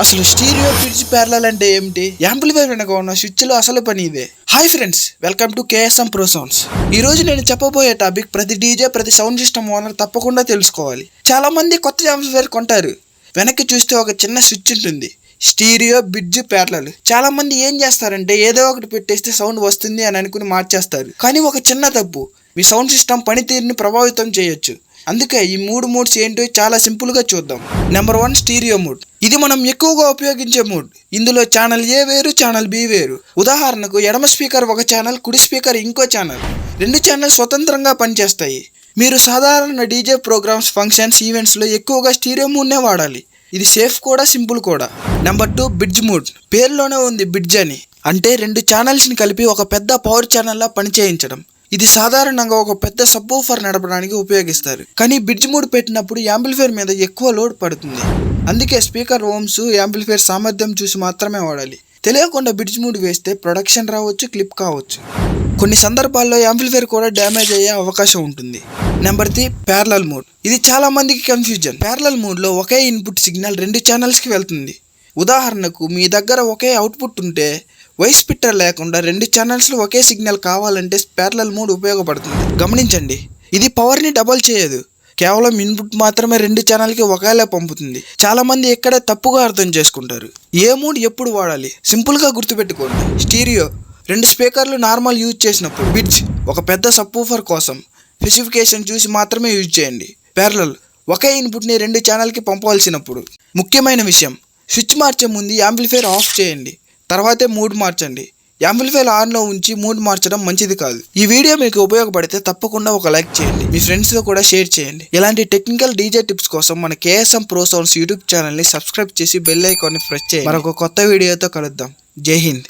అసలు stereo pitch parallel అంటే ఏమిటి? యాంప్లిఫైర్ వెనక ఉన్న స్విచ్లో అసలు పని ఇదే. Hi friends, welcome to KSM pro sounds. ఈ రోజు నేను చెప్పబోయే టాపిక్ ప్రతి డీజే, ప్రతి సౌండ్ సిస్టమ్ ఓనర్ తప్పకుండా తెలుసుకోవాలి. చాలా మంది కొత్త యాంప్లిఫైర్ కొంటారు, వెనక్కి చూస్తే ఒక చిన్న స్విచ్ ఉంటుంది, స్టీరియో బిడ్జ్ ప్యారలల్. చాలా మంది ఏం చేస్తారంటే ఏదో ఒకటి పెట్టేస్తే సౌండ్ వస్తుంది అని అనుకుని మార్చేస్తారు. కానీ ఒక చిన్న తప్పు మీ సౌండ్ సిస్టమ్ పనితీరుని ప్రభావితం చేయొచ్చు. అందుకే ఈ మూడు మోడ్స్ ఏంటో చాలా సింపుల్ గా చూద్దాం. Number 1, stereo mode. ఇది మనం ఎక్కువగా ఉపయోగించే మోడ్. ఇందులో ఛానల్ ఏ వేరు, ఛానల్ బి వేరు. ఉదాహరణకు ఎడమ స్పీకర్ ఒక ఛానల్, కుడి స్పీకర్ ఇంకో ఛానల్. రెండు ఛానల్ స్వతంత్రంగా పనిచేస్తాయి. మీరు సాధారణ డీజే ప్రోగ్రామ్స్, ఫంక్షన్స్, ఈవెంట్స్ లో ఎక్కువగా స్టీరియో మోడ్నే వాడాలి. ఇది సేఫ్ కూడా, సింపుల్ కూడా. Number 2, బిడ్జ్ mode. పేరులోనే ఉంది బిడ్జ్ అని, అంటే రెండు ఛానల్స్ ని కలిపి ఒక పెద్ద పవర్ ఛానల్ లా పనిచేయించడం. ఇది సాధారణంగా ఒక పెద్ద సబ్వూఫర్ నడపడానికి ఉపయోగిస్తారు. కానీ బిడ్జ్ మోడ్ పెట్టినప్పుడు యాంప్లిఫైర్ మీద ఎక్కువ లోడ్ పడుతుంది. అందుకే స్పీకర్ ఓమ్స్, యాంప్లిఫైర్ సామర్థ్యం చూసి మాత్రమే వాడాలి. తెలియకుండా బిడ్జ్ మోడ్ వేస్తే ప్రొడక్షన్ రావచ్చు, క్లిప్ కావచ్చు. కొన్ని సందర్భాల్లో యాంప్లిఫైర్ కూడా డ్యామేజ్ అయ్యే అవకాశం ఉంటుంది. Number 3, parallel mode. ఇది చాలా మందికి కన్ఫ్యూజన్. ప్యారలల్ మోడ్లో ఒకే ఇన్పుట్ సిగ్నల్ రెండు ఛానల్స్కి వెళ్తుంది. ఉదాహరణకు మీ దగ్గర ఒకే అవుట్పుట్ ఉంటే వాయిస్ స్ప్లిట్టర్ లేకుండా రెండు ఛానల్స్లో ఒకే సిగ్నల్ కావాలంటే ప్యారలల్ మోడ్ ఉపయోగపడుతుంది. గమనించండి, ఇది పవర్ని డబల్ చేయదు, కేవలం ఇన్పుట్ మాత్రమే రెండు ఛానల్కి ఒకేలా పంపుతుంది. చాలా మంది ఇక్కడ తప్పుగా అర్థం చేసుకుంటారు. ఏ మోడ్ ఎప్పుడు వాడాలి సింపుల్గా గుర్తుపెట్టుకోండి. స్టీరియో రెండు స్పీకర్లు నార్మల్ యూజ్ చేసినప్పుడు, బిడ్జ్ ఒక పెద్ద సబ్వూఫర్ కోసం స్పెసిఫికేషన్ చూసి మాత్రమే యూజ్ చేయండి. ప్యారలల్ ఒకే ఇన్పుట్ని రెండు ఛానల్కి పంపవలసినప్పుడు. ముఖ్యమైన విషయం, స్విచ్ మార్చే ముందు యాంప్లిఫైర్ ఆఫ్ చేయండి, తర్వాతే మూడ్ మార్చండి. యాంప్లిఫైర్ ఆన్లో ఉంచి మూడ్ మార్చడం మంచిది కాదు. ఈ వీడియో మీకు ఉపయోగపడితే తప్పకుండా ఒక లైక్ చేయండి, మీ ఫ్రెండ్స్తో కూడా షేర్ చేయండి. ఇలాంటి టెక్నికల్ డీజే టిప్స్ కోసం మన కేఎస్ఎం ప్రో సౌండ్స్ యూట్యూబ్ ఛానల్ని సబ్స్క్రైబ్ చేసి బెల్ ఐకాన్ని ప్రెస్ చేయండి. మరొక కొత్త వీడియోతో కలుద్దాం. జై హింద్.